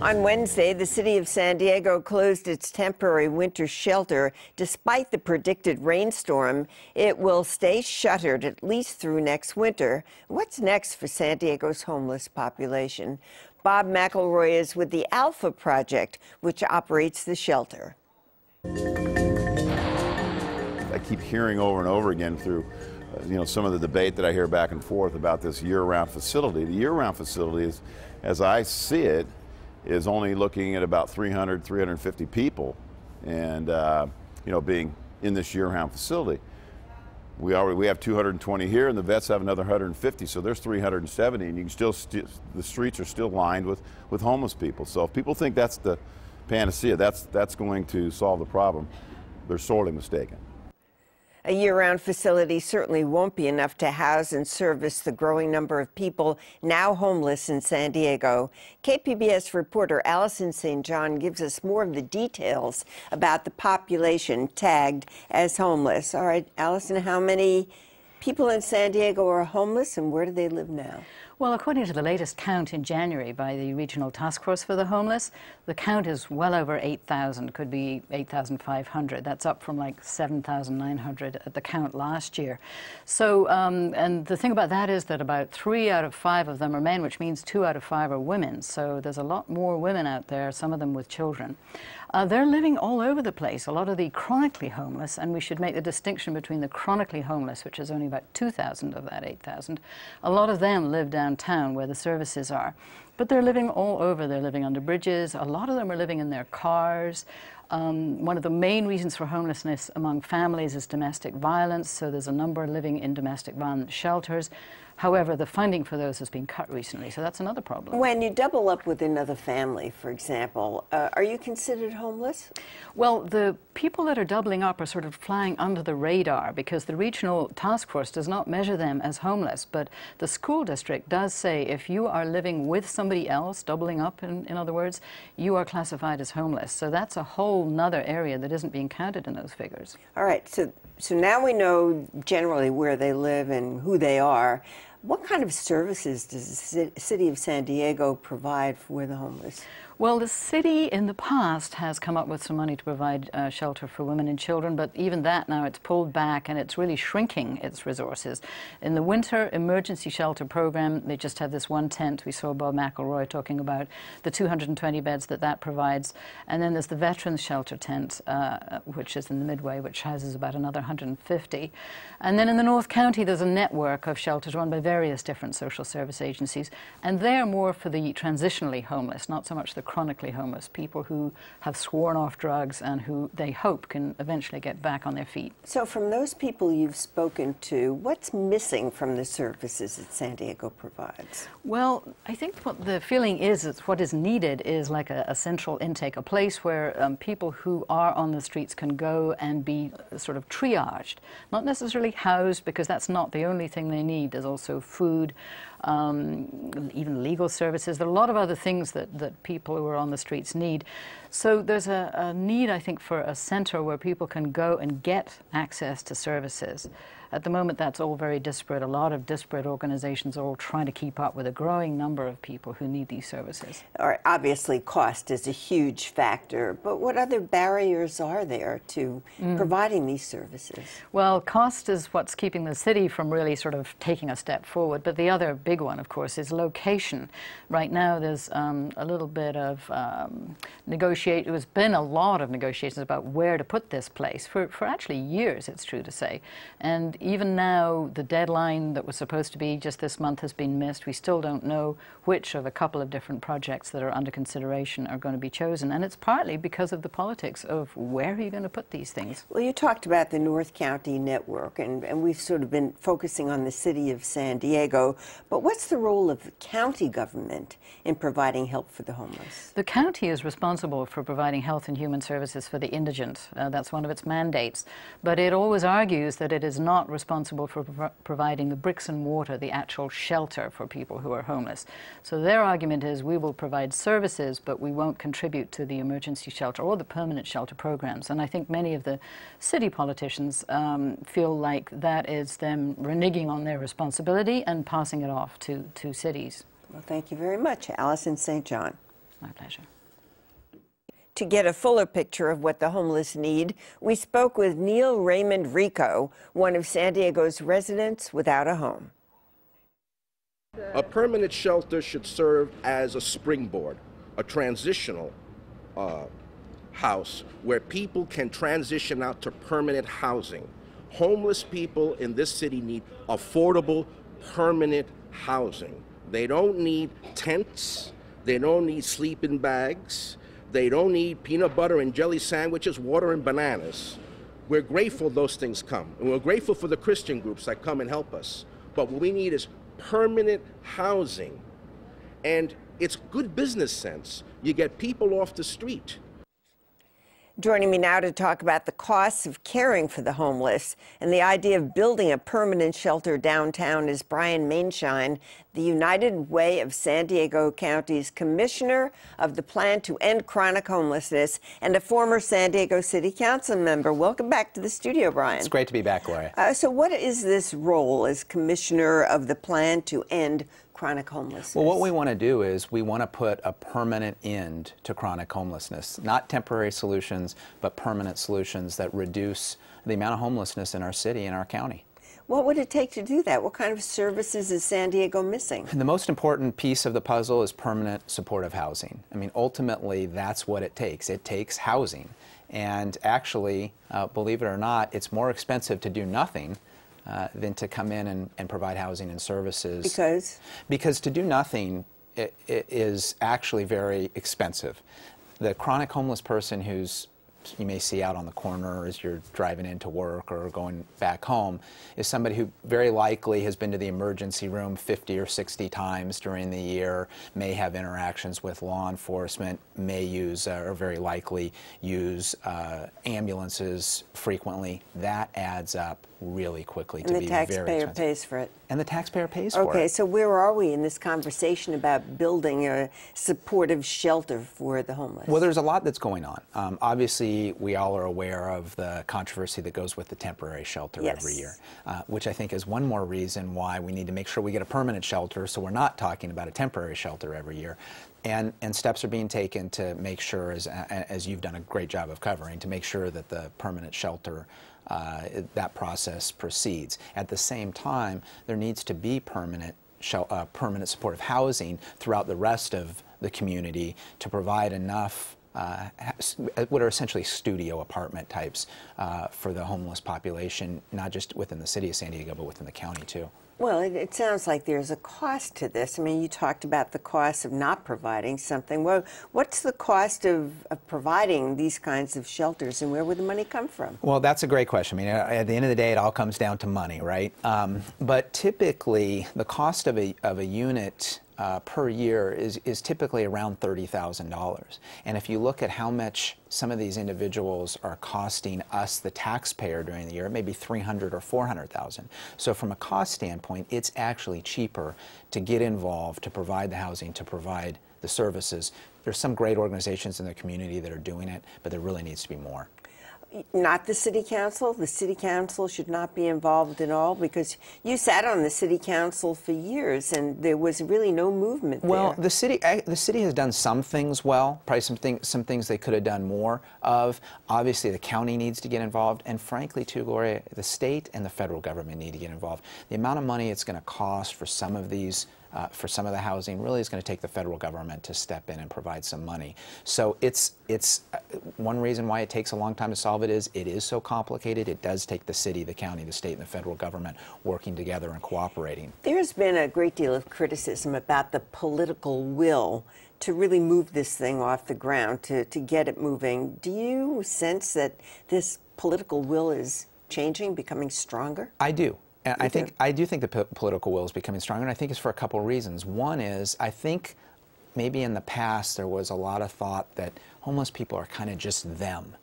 On Wednesday, the city of San Diego closed its temporary winter shelter. Despite the predicted rainstorm, it will stay shuttered at least through next winter. What's next for San Diego's homeless population? Bob McElroy is with the Alpha Project, which operates the shelter. I keep hearing over and over again through some of the debate that I hear back and forth about this year-round facility. The year-round facility is, as I see it, is only looking at about 300, 350 people, and being in this year-round facility. We have 220 here, and the vets have another 150, so there's 370, and you can the streets are still lined with homeless people. So if people think that's the panacea, that's going to solve the problem, they're sorely mistaken. A year-round facility certainly won't be enough to house and service the growing number of people now homeless in San Diego. KPBS reporter Allison St. John gives us more of the details about the population tagged as homeless. All right, Allison, how many people in San Diego are homeless, and where do they live now? Well, according to the latest count in January by the Regional Task Force for the Homeless, the count is well over 8,000, could be 8,500. That's up from like 7,900 at the count last year. So, and the thing about that is that about 3 out of 5 of them are men, which means 2 out of 5 are women. So there's a lot more women out there, some of them with children. They're living all over the place, a lot of the chronically homeless, and we should make the distinction between the chronically homeless, which is only about 2,000 of that 8,000. A lot of them live downtown where the services are. But they're living all over. They're living under bridges. A lot of them are living in their cars. One of the main reasons for homelessness among families is domestic violence, so there's a number living in domestic violence shelters. However, the funding for those has been cut recently, so that's another problem. When you double up with another family, for example, are you considered homeless? Well, the people that are doubling up are sort of flying under the radar because the Regional Task Force does not measure them as homeless, but the school district does say if you are living with somebody else, doubling up in other words, you are classified as homeless. So that's a whole nother area that isn't being counted in those figures. All right, so now we know generally where they live and who they are. What kind of services does the city of San Diego provide for the homeless? Well, the city in the past has come up with some money to provide shelter for women and children, but even that now it's pulled back and it's really shrinking its resources. In the winter emergency shelter program, they just have this one tent. We saw Bob McElroy talking about the 220 beds that provides. And then there's the veterans shelter tent, which is in the Midway, which houses about another 150. And then in the North County, there's a network of shelters run by various different social service agencies. And they're more for the transitionally homeless, not so much the chronically homeless, people who have sworn off drugs and who they hope can eventually get back on their feet. So from those people you've spoken to, what's missing from the services that San Diego provides? Well, I think what the feeling is what is needed is like a central intake, a place where people who are on the streets can go and be sort of triaged, not necessarily housed, because that's not the only thing they need. There's also food, even legal services. There are a lot of other things that people who are on the streets need. So there's a need, I think, for a center where people can go and get access to services. At the moment, that's all very disparate. A lot of disparate organizations are all trying to keep up with a growing number of people who need these services. Obviously, cost is a huge factor, but what other barriers are there to providing these services? Well, cost is what's keeping the city from really sort of taking a step forward, but the other big one, of course, is location. Right now, there's a little bit of there's been a lot of negotiations about where to put this place for actually years, it's true to say. And even now, the deadline that was supposed to be just this month has been missed. We still don't know which of a couple of different projects that are under consideration are going to be chosen. And it's partly because of the politics of where are you going to put these things. Well, you talked about the North County network, and we've sort of been focusing on the city of San Diego. But what's the role of the county government in providing help for the homeless? The county is responsible for providing health and human services for the indigent. That's one of its mandates. But it always argues that it is not responsible for providing the bricks and mortar, the actual shelter for people who are homeless. So their argument is we will provide services, but we won't contribute to the emergency shelter or the permanent shelter programs. And I think many of the city politicians feel like that is them reneging on their responsibility and passing it off to cities. Well, thank you very much, Allison St. John. My pleasure. To get a fuller picture of what the homeless need, we spoke with Neil Raymond Rico, one of San Diego's residents without a home. A permanent shelter should serve as a springboard, a transitional house where people can transition out to permanent housing. Homeless people in this city need affordable, permanent housing. They don't need tents, they don't need sleeping bags, they don't need peanut butter and jelly sandwiches, water and bananas. We're grateful those things come, and we're grateful for the Christian groups that come and help us. But what we need is permanent housing, and it's good business sense. You get people off the street. Joining me now to talk about the costs of caring for the homeless and the idea of building a permanent shelter downtown is Brian Maienschein, the United Way of San Diego County's Commissioner of the Plan to End Chronic Homelessness and a former San Diego City Council member. Welcome back to the studio, Brian. It's great to be back, Gloria. So what is this role as Commissioner of the Plan to End Chronic Homelessness? Well, what we want to do is we want to put a permanent end to chronic homelessness. Not temporary solutions, but permanent solutions that reduce the amount of homelessness in our city and our county. What would it take to do that? What kind of services is San Diego missing? The most important piece of the puzzle is permanent supportive housing. I mean, ultimately, that's what it takes. It takes housing. And actually, believe it or not, it's more expensive to do nothing than to come in and provide housing and services. Because? Because to do nothing it is actually very expensive. The chronic homeless person who's you may see out on the corner as you're driving into work or going back home is somebody who very likely has been to the emergency room 50 or 60 times during the year, may have interactions with law enforcement, may use or very likely use ambulances frequently. That adds up really quickly to be very expensive. And the taxpayer pays for it. And the taxpayer pays for it. Okay, so where are we in this conversation about building a supportive shelter for the homeless? Well, there's a lot that's going on. Obviously, we all are aware of the controversy that goes with the temporary shelter every year, which I think is one more reason why we need to make sure we get a permanent shelter so we're not talking about a temporary shelter every year. And steps are being taken to make sure, as you've done a great job of covering, to make sure that the permanent shelter that process proceeds. At the same time, there needs to be permanent supportive housing throughout the rest of the community to provide enough what are essentially studio apartment types for the homeless population, not just within the city of San Diego, but within the county too. Well, it sounds like there's a cost to this. I mean, you talked about the cost of not providing something. Well, what's the cost of providing these kinds of shelters, and where would the money come from? Well, that's a great question. I mean, at the end of the day, it all comes down to money, right? But typically, the cost of a unit per year is typically around $30,000. And if you look at how much some of these individuals are costing us, the taxpayer, during the year, it may be $300,000 or $400,000. So from a cost standpoint, it's actually cheaper to get involved, to provide the housing, to provide the services. There's some great organizations in the community that are doing it, but there really needs to be more. Not the city council? The city council should not be involved at all? Because you sat on the city council for years and there was really no movement there. Well, the city has done some things well, probably some things they could have done more of. Obviously, the county needs to get involved, and frankly, too, Gloria, the state and the federal government need to get involved. The amount of money it's going to cost for some of these for some of the housing really is going to take the federal government to step in and provide some money. So it's one reason why it takes a long time to solve it is so complicated. It does take the city, the county, the state, and the federal government working together and cooperating. There's been a great deal of criticism about the political will to really move this thing off the ground, to get it moving. Do you sense that this political will is changing, becoming stronger? I do. And I do think the political will is becoming stronger, and I think it's for a couple of reasons. One is, I think maybe in the past there was a lot of thought that homeless people are kind of just them.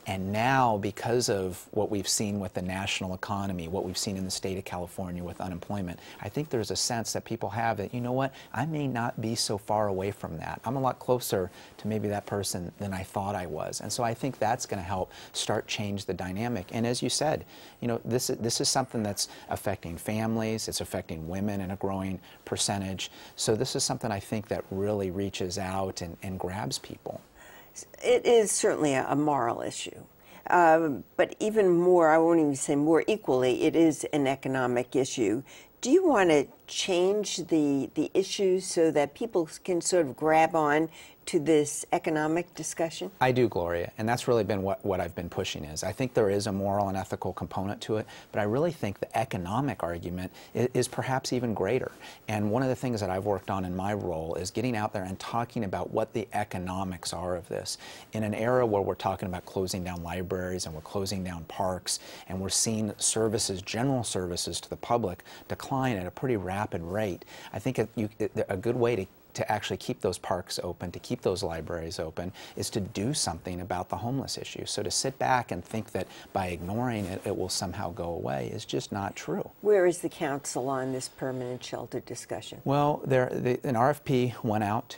And now, because of what we've seen with the national economy, what we've seen in the state of California with unemployment, I think there's a sense that people have that, you know what, I may not be so far away from that. I'm a lot closer to maybe that person than I thought I was. And so I think that's going to help start change the dynamic. And as you said, you know, this is something that's affecting families, it's affecting women in a growing percentage. So this is something I think that really reaches out and grabs people. It is certainly a moral issue. But even more, I won't even say more equally, it is an economic issue. Do you want to change the issues so that people can sort of grab on to this economic discussion? I do, Gloria, and that's really been what I've been pushing is. I think there is a moral and ethical component to it, but I really think the economic argument is perhaps even greater. And one of the things that I've worked on in my role is getting out there and talking about what the economics are of this. In an era where we're talking about closing down libraries and we're closing down parks and we're seeing services, general services to the public decline at a pretty rapid rate, I think a good way to actually keep those parks open, to keep those libraries open, is to do something about the homeless issue. So to sit back and think that by ignoring it, it will somehow go away is just not true. Where is the council on this permanent shelter discussion? Well, an RFP went out.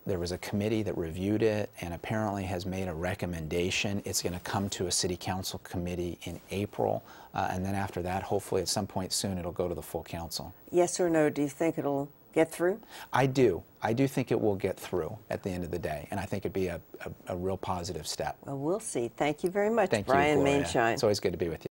There was a committee that reviewed it and apparently has made a recommendation. It's going to come to a city council committee in April, and then after that, hopefully at some point soon, it'll go to the full council. Yes or no, do you think it'll get through? I do. I do think it will get through at the end of the day, and I think it'd be a real positive step. Well, we'll see. Thank you very much, Thank Brian you, Gloria. Maienschein. It's always good to be with you.